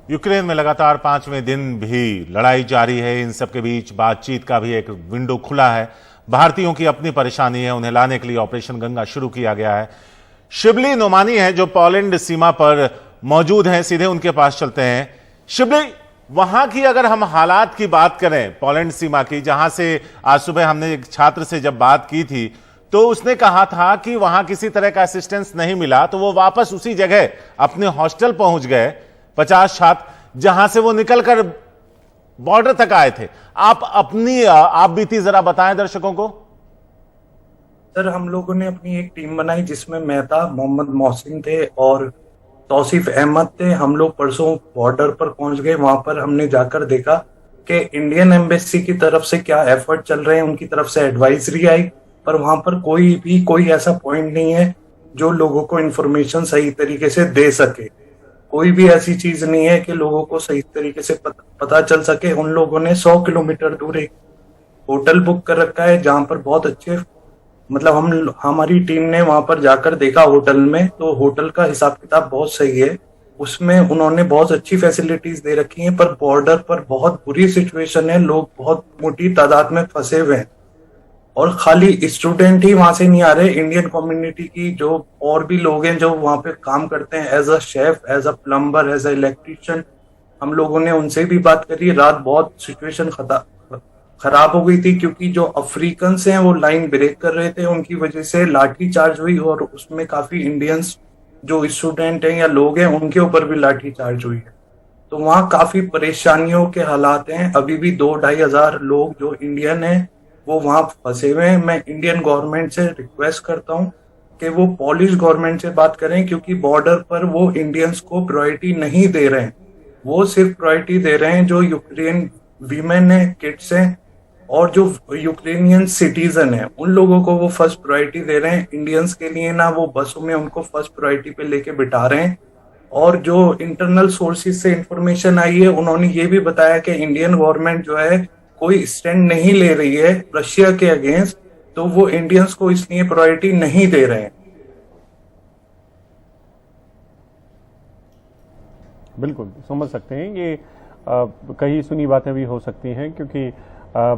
Ukraine में लगातार 5वें दिन भी लड़ाई जारी है। इन सबके बीच बातचीत का भी एक विंडो खुला है। भारतीयों की अपनी परेशानी है, उन्हें लाने के लिए ऑपरेशन गंगा शुरू किया गया है। शिबली नोमानी है जो पोलैंड सीमा पर मौजूद हैं, सीधे उनके पास चलते हैं। शिबली, वहां की अगर हम हालात की बात करें, पोलैंड सीमा की, जहां से आज सुबह हमने एक छात्र से जब बात की थी तो उसने कहा था कि वहां किसी तरह का असिस्टेंस नहीं मिला, तो वो वापस उसी जगह अपने हॉस्टल पहुंच गए। 50 छात्र जहां से वो निकलकर बॉर्डर तक आए थे। आप बीती जरा बताएं दर्शकों को। सर, हम लोगों ने अपनी एक टीम बनाई जिसमें मैं था, मोहम्मद मोहसिन थे और तौसीफ अहमद थे। हम लोग परसों बॉर्डर पर पहुंच गए। वहां पर हमने जाकर देखा कि इंडियन एम्बेसी की तरफ से क्या एफर्ट चल रहे हैं, उनकी तरफ से एडवाइजरी आई, पर वहां पर कोई ऐसा पॉइंट नहीं है जो लोगों को इन्फॉर्मेशन सही तरीके से दे सके। कोई भी ऐसी चीज नहीं है कि लोगों को सही तरीके से पता चल सके। उन लोगों ने 100 किलोमीटर दूर एक होटल बुक कर रखा है जहां पर बहुत अच्छे, मतलब हमारी टीम ने वहां पर जाकर देखा होटल में, तो होटल का हिसाब किताब बहुत सही है। उसमें उन्होंने बहुत अच्छी फैसिलिटीज दे रखी हैं, पर बॉर्डर पर बहुत बुरी सिचुएशन है। लोग बहुत मोटी तादाद में फंसे हुए हैं और खाली स्टूडेंट ही वहां से नहीं आ रहे। इंडियन कम्युनिटी की जो और भी लोग हैं जो वहां पे काम करते हैं, as a chef, as a plumber, as a electrician, हम लोगों ने उनसे भी बात करी। रात बहुत सिचुएशन खराब हो गई थी क्योंकि जो अफ्रीकन हैं वो लाइन ब्रेक कर रहे थे, उनकी वजह से लाठी चार्ज हुई और उसमें काफी इंडियंस जो स्टूडेंट हैं या लोग हैं उनके ऊपर भी लाठी चार्ज हुई है। तो वहाँ काफी परेशानियों के हालात हैं। अभी भी 2-2.5 हजार लोग जो इंडियन हैं वो वहां फंसे हुए हैं। मैं इंडियन गवर्नमेंट से रिक्वेस्ट करता हूँ कि वो पॉलिश गवर्नमेंट से बात करें, क्योंकि बॉर्डर पर वो इंडियंस को प्रायोरिटी नहीं दे रहे हैं। वो सिर्फ प्रायोरिटी दे रहे हैं जो यूक्रेन वीमेन है, किड्स हैं और जो यूक्रेनियन सिटीजन है, उन लोगों को वो फर्स्ट प्रायोरिटी दे रहे हैं। इंडियंस के लिए ना वो बसों में उनको फर्स्ट प्रायोरिटी पे लेके बिठा रहे हैं। और जो इंटरनल सोर्सेज से इंफॉर्मेशन आई है, उन्होंने ये भी बताया कि इंडियन गवर्नमेंट जो है कोई स्टैंड नहीं ले रही है रशिया के अगेंस्ट, तो वो इंडियंस को इसलिए प्रायोरिटी नहीं दे रहे हैं। बिल्कुल समझ सकते हैं। ये कई सुनी बातें भी हो सकती हैं क्योंकि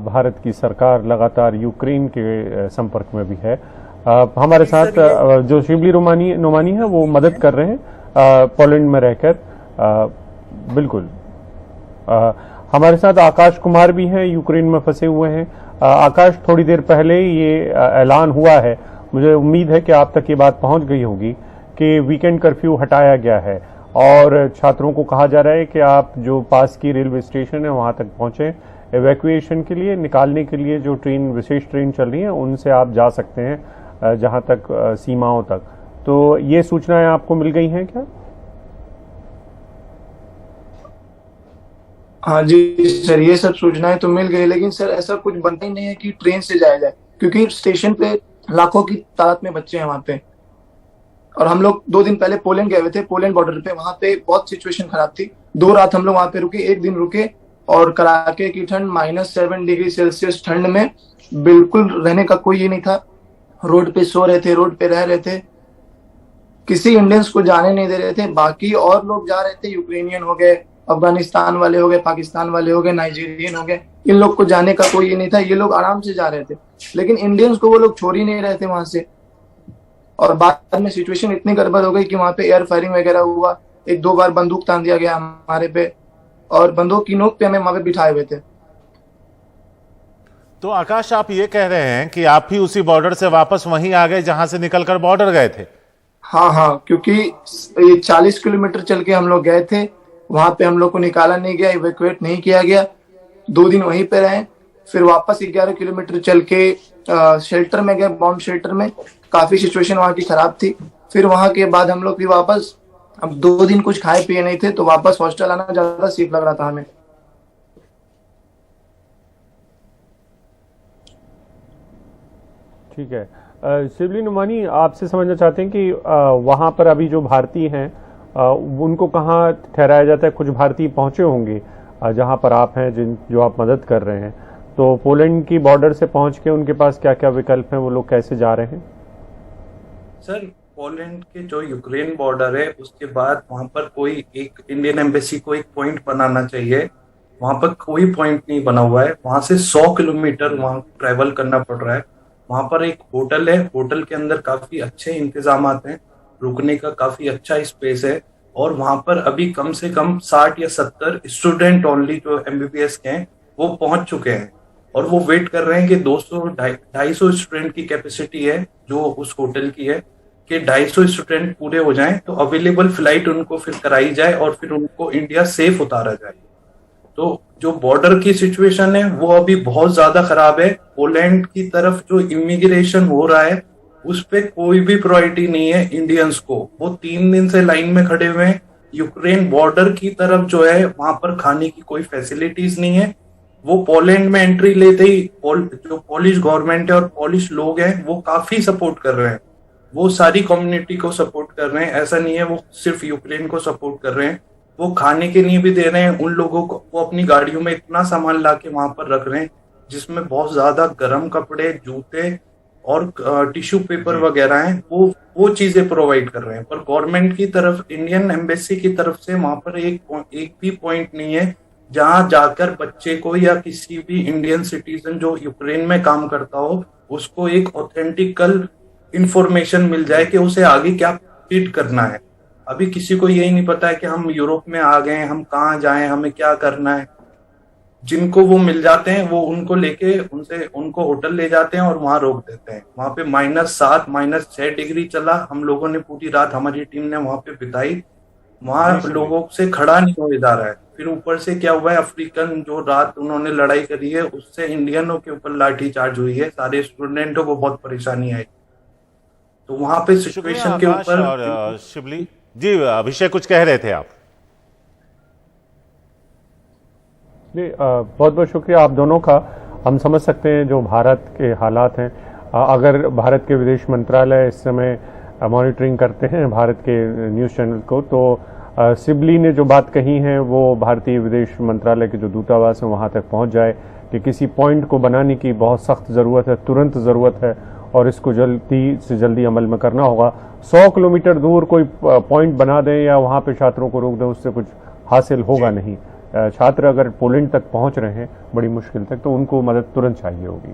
भारत की सरकार लगातार यूक्रेन के संपर्क में भी है। हमारे साथ जो शिबली नोमानी है वो मदद कर रहे हैं पोलैंड में रहकर। बिल्कुल हमारे साथ आकाश कुमार भी हैं, यूक्रेन में फंसे हुए हैं। आकाश, थोड़ी देर पहले ये ऐलान हुआ है, मुझे उम्मीद है कि आप तक ये बात पहुंच गई होगी कि वीकेंड कर्फ्यू हटाया गया है और छात्रों को कहा जा रहा है कि आप जो पास की रेलवे स्टेशन है वहां तक पहुंचे। एवैक्यूएशन के लिए, निकालने के लिए जो ट्रेन, विशेष ट्रेन चल रही है उनसे आप जा सकते हैं जहां तक सीमाओं तक। तो ये सूचनाएं आपको मिल गई हैं क्या? हाँ जी सर, ये सब सूचनाएं तो मिल गई, लेकिन सर ऐसा कुछ बनता ही नहीं है कि ट्रेन से जाया जाए, क्योंकि स्टेशन पे लाखों की तादाद में बच्चे हैं वहां पे। और हम लोग 2 दिन पहले पोलैंड गए हुए थे, पोलैंड बॉर्डर पे, वहां पे बहुत सिचुएशन खराब थी। 2 रात हम लोग वहां पे रुके, 1 दिन रुके और कड़ाके की ठंड, -7 डिग्री सेल्सियस ठंड में बिल्कुल रहने का कोई ये नहीं था। रोड पे सो रहे थे, रोड पे रह रहे थे, किसी इंडियंस को जाने नहीं दे रहे थे। बाकी और लोग जा रहे थे, यूक्रेनियन हो गए, अफगानिस्तान वाले हो गए, पाकिस्तान वाले हो गए, नाइजीरियन हो गए, इन लोग को जाने का कोई ये नहीं था। ये लोग आराम से जा रहे थे, लेकिन इंडियंस को वो लोग छोड़ ही नहीं रहे थे वहां से। और बाद में सिचुएशन इतनी गड़बड़ हो गई कि वहां पे एयर फायरिंग वगैरह हुआ। 1-2 बार बंदूक तान दिया गया हमारे पे और बंदूक की नोक पे हमें वहां पे बिठाए हुए थे। तो आकाश, आप ये कह रहे हैं कि आप भी उसी बॉर्डर से वापस वहीं आ गए जहां से निकलकर बॉर्डर गए थे? हाँ, क्योंकि ये 40 किलोमीटर चल के हम लोग गए थे, वहां पे हम लोग को निकाला नहीं गया, इवैक्यूएट नहीं किया गया। 2 दिन वहीं पे रहे, फिर वापस 11 किलोमीटर चल के शेल्टर में गए, बॉम्ब शेल्टर में। काफी सिचुएशन वहां की खराब थी। फिर वहां के बाद हम लोग भी वापस, अब 2 दिन कुछ खाए पिए नहीं थे, तो वापस हॉस्टल आना ज्यादा सेफ लग रहा था हमें। ठीक है। शिबली नोमानी, आपसे समझना चाहते हैं कि वहां पर अभी जो भारतीय हैं उनको कहाँ ठहराया जाता है? कुछ भारतीय पहुंचे होंगे जहां पर आप हैं, जो आप मदद कर रहे हैं। तो पोलैंड की बॉर्डर से पहुंच के उनके पास क्या क्या विकल्प हैं, वो लोग कैसे जा रहे हैं? सर, पोलैंड के जो यूक्रेन बॉर्डर है उसके बाद वहां पर कोई एक इंडियन एम्बेसी को एक पॉइंट बनाना चाहिए। वहां पर कोई पॉइंट नहीं बना हुआ है। वहां से 100 किलोमीटर वहां ट्रेवल करना पड़ रहा है। वहां पर एक होटल है, होटल के अंदर काफी अच्छे इंतजाम हैं, रुकने का काफी अच्छा स्पेस है। और वहां पर अभी कम से कम 60 या 70 स्टूडेंट ओनली जो एमबीबीएस के हैं वो पहुंच चुके हैं। और वो वेट कर रहे हैं कि 200-250 स्टूडेंट की कैपेसिटी है जो उस होटल की है, कि 250 स्टूडेंट पूरे हो जाएं तो अवेलेबल फ्लाइट उनको फिर कराई जाए और फिर उनको इंडिया सेफ उतारा जाए। तो जो बॉर्डर की सिचुएशन है वो अभी बहुत ज्यादा खराब है। पोलैंड की तरफ जो इमिग्रेशन हो रहा है उस पे कोई भी प्रायोरिटी नहीं है इंडियंस को। वो 3 दिन से लाइन में खड़े हुए हैं। यूक्रेन बॉर्डर की तरफ जो है वहां पर खाने की कोई फैसिलिटीज नहीं है। वो पोलैंड में एंट्री लेते ही जो पोलिश गवर्नमेंट है और पोलिश लोग हैं वो काफी सपोर्ट कर रहे हैं। वो सारी कम्युनिटी को सपोर्ट कर रहे हैं। ऐसा नहीं है वो सिर्फ यूक्रेन को सपोर्ट कर रहे हैं। वो खाने के लिए भी दे रहे हैं उन लोगों को। वो अपनी गाड़ियों में इतना सामान ला के वहां पर रख रहे हैं जिसमें बहुत ज्यादा गर्म कपड़े, जूते और टिश्यू पेपर वगैरह हैं। वो चीजें प्रोवाइड कर रहे हैं। पर गवर्नमेंट की तरफ, इंडियन एम्बेसी की तरफ से वहां पर एक भी पॉइंट नहीं है जहां जाकर बच्चे को या किसी भी इंडियन सिटीजन जो यूक्रेन में काम करता हो उसको एक ऑथेंटिकल इंफॉर्मेशन मिल जाए कि उसे आगे क्या ट्रीट करना है। अभी किसी को यही नहीं पता है कि हम यूरोप में आ गए, हम कहाँ जाएं, हमें क्या करना है। जिनको वो मिल जाते हैं वो उनको लेके उनको होटल ले जाते हैं और वहां रोक देते हैं। वहां पे -7 -6 डिग्री चला। हम लोगों ने पूरी रात, हमारी टीम ने वहां पे बिताई। वहां लोगों से खड़ा नहीं हो जा रहा है। फिर ऊपर से क्या हुआ है, अफ्रीकन जो रात उन्होंने लड़ाई करी है उससे इंडियनों के ऊपर लाठी चार्ज हुई है। सारे स्टूडेंटों को बहुत परेशानी आई। तो वहां पे शुक्रिया सिचुएशन के आकाश ऊपर और शिबली जी। अभिषेक कुछ कह रहे थे आप? जी, बहुत बहुत शुक्रिया आप दोनों का। हम समझ सकते हैं जो भारत के हालात हैं। अगर भारत के विदेश मंत्रालय इस समय मॉनिटरिंग करते हैं भारत के न्यूज़ चैनल को, तो सिबली ने जो बात कही है वो भारतीय विदेश मंत्रालय के जो दूतावास है वहाँ तक पहुँच जाए कि किसी पॉइंट को बनाने की बहुत सख्त ज़रूरत है, तुरंत ज़रूरत है और इसको जल्दी से जल्दी अमल में करना होगा। 100 किलोमीटर दूर कोई पॉइंट बना दें या वहाँ पे छात्रों को रोक दें, उससे कुछ हासिल होगा नहीं। छात्र अगर पोलैंड तक पहुँच रहे हैं बड़ी मुश्किल तक, तो उनको मदद तुरंत चाहिए होगी।